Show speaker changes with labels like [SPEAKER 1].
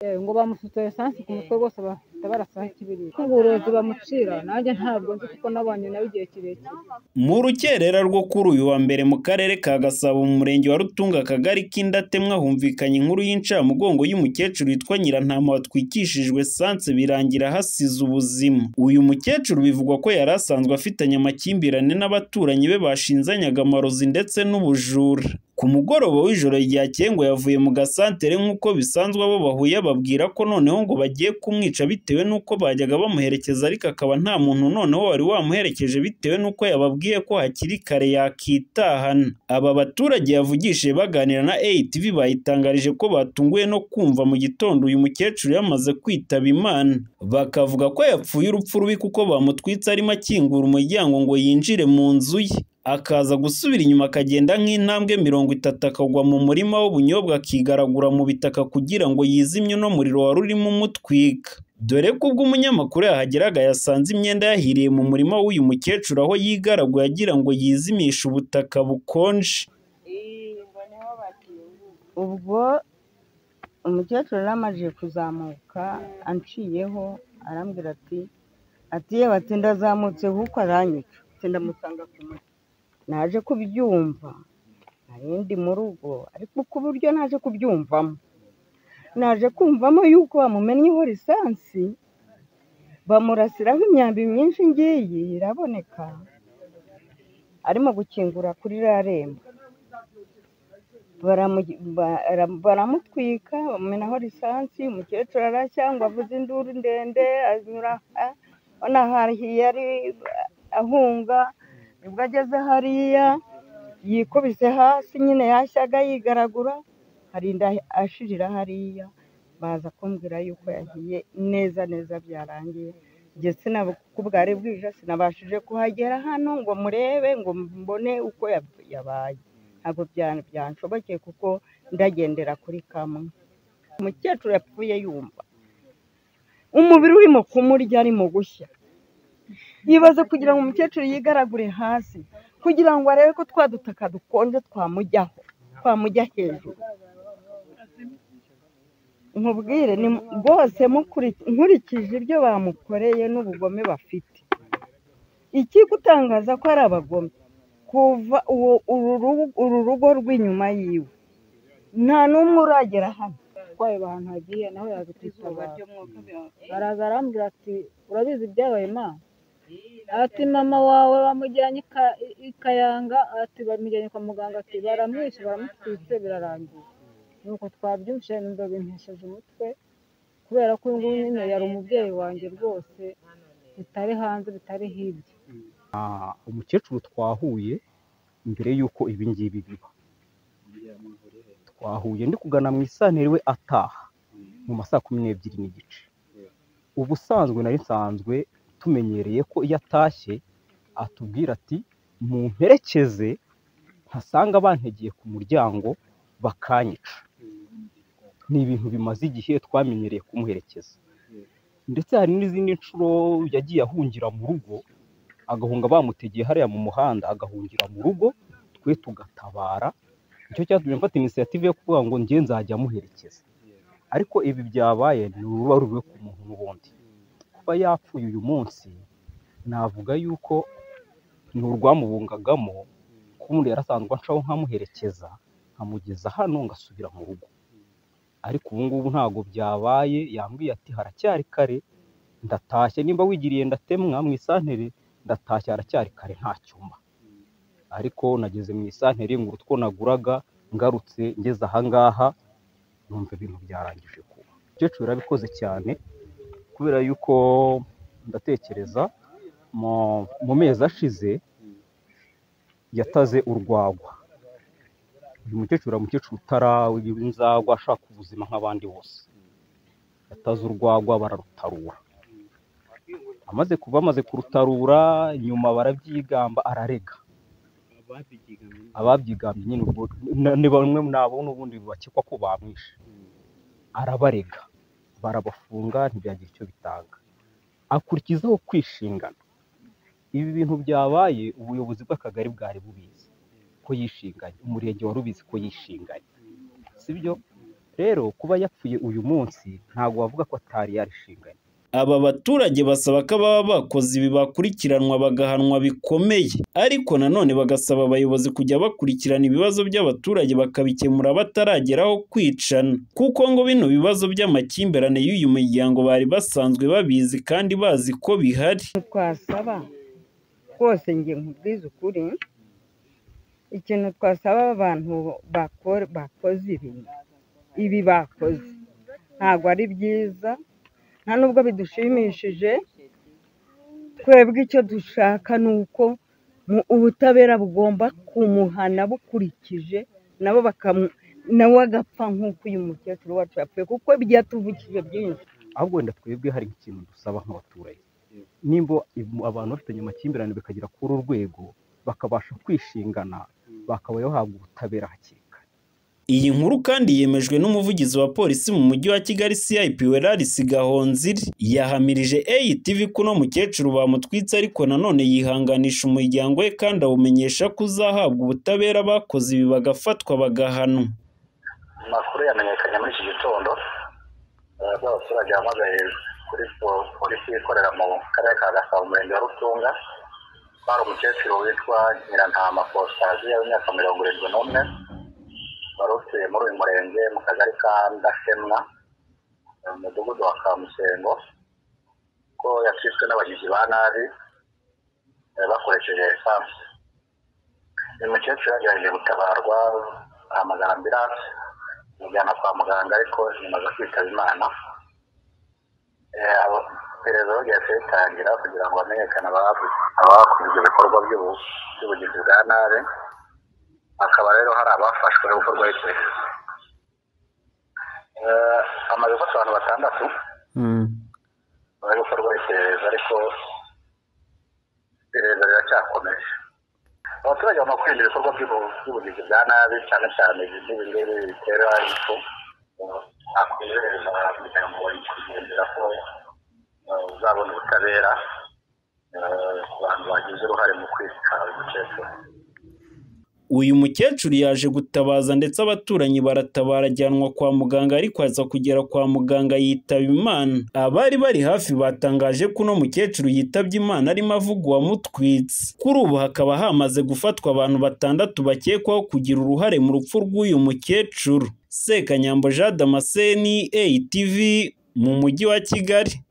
[SPEAKER 1] ngo bamusutse esansi ku mutwe rwose bafite barasaha ikibirira uburozi bamucira nanjye ntabwo nzi kuko nabanye nawe igihe kirekire.
[SPEAKER 2] Mu rukerera rwo kuri uyu wa mbere mu karere ka Gasabo mu murenge wa Rutunga akagari k'Indatemwa humvikanye inkuru y'incamugongo y'umukecuru witwa Nyirantama watwikishijwe esanse birangira hasize ubuzima. Uyu mukecuru bivugwa ko yari asanzwe afitanye amakimbirane n'abaturanyi be bashinzanyaga amarozi ndetse n'ubujura. Ku mugoroba w'ijoro ryakeye ngo yavuye mu gasantere nk'uko bisanzwe abo bahuye babwira ko noneho ngo bagiye kumwica bitewe n'uko bajyaga bamuherekeza ariko akaba nta muntu noneho wari wamuherekeje bitewe n'uko yababwiye ko hakiri kare yakitahana. Aba baturage yavugishije baganira na ATV bayitangarije ko batunguwe no kumva mu gitondo uyu mukecuru yamaze kwitaba Imana. Bakavuga ko yapfuye urupfu rubi kuko bamutwitse arimo akingura umuryango ngo yinjire mu nzu ye. Akaza gusubira inyuma akagenda nk'intambwe 30 akagwa mu murima w'ubunyobwa akigaragura mu bitaka kugira ngo yizimye no muriro wari urimo umutwika. Dore ko ubwo umunyamakuru yahageraga yasanze imyenda yahiriye mu murima w'uyu mukecuru aho yigaraguye agira ngo yizimishe ubutaka bukonje.
[SPEAKER 3] Ubwo umukecuru yaramaze kuzamuka anciyeho arambwira ati yewe ati ndazamutse kuko aranyica ndamusanga ku mutwe. Naje kubyumva narindi mu rugo ariko ku buryo naje kubyumvamo naje kumvamo yuko bamumennyeho lisansi bamurasiraho imyambi myinshi ngiyi iraboneka arimo gukingura kuri rarembo baramutwika bamumenaho lisansi. Umukecuru aracyangwa avuze induru ndende anyura hariya yari ahunga. Nibwo ageze hariya yikubise hasi nyine yashyaga yigaragura harinda ashirira hariya baza kumbwira yuko yagiye neza byarangiye. Njye bwari bwije sinabashije kuhagera hano ngo murebe ngo mbone uko yabaye, ntabwo byanshobokeye kuko ndagendera kuri kamwe. Umukecuru yapfuye yumva umubiri urimo kumurya arimo gushya. Yibaze kugira ngo umukecuru yigaragure hasi kugira ngo arebe ko twadutaka dukonje twamujya hejuru. Nkubwire ni rwose nkurikije ibyo bamukoreye n'ubugome bafite. Ikigutangaza ko ari abagome kuva uru rugo rw'inyuma yiwe nta n'umwe uragera hano.
[SPEAKER 1] Twaye ahantu hagiye naho yazitwitaba baraza arambwira ati urabizi ibyabaye ma? Ati mama wawe bamujyanye ikayanga ati bamujyanye kwa muganga ati baramwishe baramutwitse birarangiye. Nuko twabyumvise numva bintesheje umutwe kubera ko uyu nyine yari umubyeyi wanjye rwose bitari hanze bitari hirya.
[SPEAKER 4] Umukecuru twahuye mbere yuko ibi ngibi biba, twahuye ndi kugana mu isantere we ataha mu masaha 12:30. Ubusanzwe nari nsanzwe tumenyereye ko iyo atashye atubwira ati mumperekeze ntasanga bantegeye ku muryango bakanyica. Ni ibintu bimaze igihe twamenyereye kumuherekeza, ndetse hari n'izindi nshuro yagiye ahungira mu rugo agahunga bamutegeye hariya mu muhanda agahungira mu rugo twe tugatabara. Icyo cyatumye mfata initiative yo kuvuga ngo njye nzajya amuherekeza. Ariko ibi byabaye ni uruba ruriwe ku muntu n'ubundi. Kuba yapfuye uyu munsi navuga yuko ni urwamubungagamo ko umuntu yarasanzwe anshaho nkamuherekeza nkamugeza hano ngasubira mu rugo. Ariko ubu ngubu ntago byabaye. Yambwiye ati haracyari kare ndatashye, nimba wigiriye Ndatemwa mu isantere ndatashye haracyari kare nta cyumba. Ariko nageze mu isantere ngura utwo naguraga ngarutse ngeze aha ngaha numva ibintu byarangije kuba. Umukecuru yarabikoze cyane kubera yuko ndatekereza mu mezi ashize yataze urwagwa. Uyu mukecuru w'inzagwa ashaka ubuzima nk'abandi bose. Yataze urwagwa bararutarura. Amaze kurutarura nyuma barabyigamba ararega. Ababyigambye nyine ubwo ni bamwe nabo n'ubundi bakekwa ko bamwishe. Arabarega barabafunga ntibyagira icyo bitanga. Akurikizaho kwishingana. Ibi bintu byabaye ubuyobozi bw'akagari bwari bubizi ko yishinganye, umurenge wari ubizi ko yishinganye, sibyo? rero kuba yapfuye uyu munsi ntabwo wavuga ko atari yarishinganye.
[SPEAKER 2] Aba baturage basaba ko ababa bakoze ibi bakurikiranwa bagahanwa bikomeye, ariko nanone bagasaba abayobozi kujya bakurikirana ibibazo by'abaturage bakabikemura batarageraho kwicana, kuko ngo bino bibazo by'amakimbirane y'uyu muryango bari basanzwe babizi kandi bazi ko bihari.
[SPEAKER 3] Twasaba rwose nge nkubwiza ukuri, ikintu twasaba abantu bakoze ibi bakoze ntabwo ari byiza, nta nubwo bidushimishije. Twebwe icyo dushaka ni uko ubutabera bugomba kumuhana bukurikije, nawe agapfa nk'uko uyu mukecuru wacu yapfuye, kuko byatuvukije byinshi.
[SPEAKER 4] Ahubwo wenda twebwe hari ikintu dusaba nk'abaturage, nimba abantu bafitanye amakimbirane bikagera kuri uru rwego bakabasha kwishingana, bakaba bahabwa ubutabera hakiri kare.
[SPEAKER 2] Iyi nkuru kandi yemejwe n'umuvugizi wa polisi mu mujyi wa Kigali CIP Weraris Gahonzire, yahamirije ATV ko no mukecuru bamutwitse ariko nanone yihanganisha umuryango we kandi awumenyesha ko uzahabwa ubutabera bakoze ibi bagafatwa bagahanwa.
[SPEAKER 5] Amakuru yamenyekanye muri iki gitondo, abaturage bahamagaye kuri polisi ikorera mu karere ka Gasabo umurenge wa Rutunga, bari umukecuru witwa Nyirantama Constantine w'imyaka 71 wari utuye muri uyu murenge mu kagari ka Ndashemwa mu mudugudu wa Kamusengo, ko yatwitswe n'abagizi ba nabi bakoresheje esanse. Uyu mukecuru yagerageje gutabarwa, ahamagara ambulance mujyana kwa muganga ariko nyuma kwitaba Imana. Iperereza ryahise ritangira kugira ngo hamenyekane abakoze ibyo bikorwa by'ubugizi bwa nabi. Akaba rero hari abafashwe no gukorwaho iperereza. Hamaze gufatwa abantu 6 bari gukorwaho iperereza, ariko iperereza riracyakomeje. Abaturage bagomba kwirinda ibikorwa by'ubugizi bwa nabi, cyane cyane ibingibi bitera impfu. Akwizeza kugira ngo kugendera ko uzabona ubutabera ku bantu bagize uruhare mu kwica umukecuru.
[SPEAKER 2] Uyu mukecuru yaje gutabaza ndetse abaturanyi baratabara, ajyanwa kwa muganga, ariko aza kugera kwa muganga yitaba Imana. Abari bari hafi batangaje ko uno mukecuru yitabye Imana arimo avuga uwamutwitse. Kuri ubu hakaba hamaze gufatwa abantu 6 bakekwaho kugira uruhare mu rupfu rw'uyu mukecuru. Sekanyambo Jean Damascene, ATV mu mujyi wa Kigali.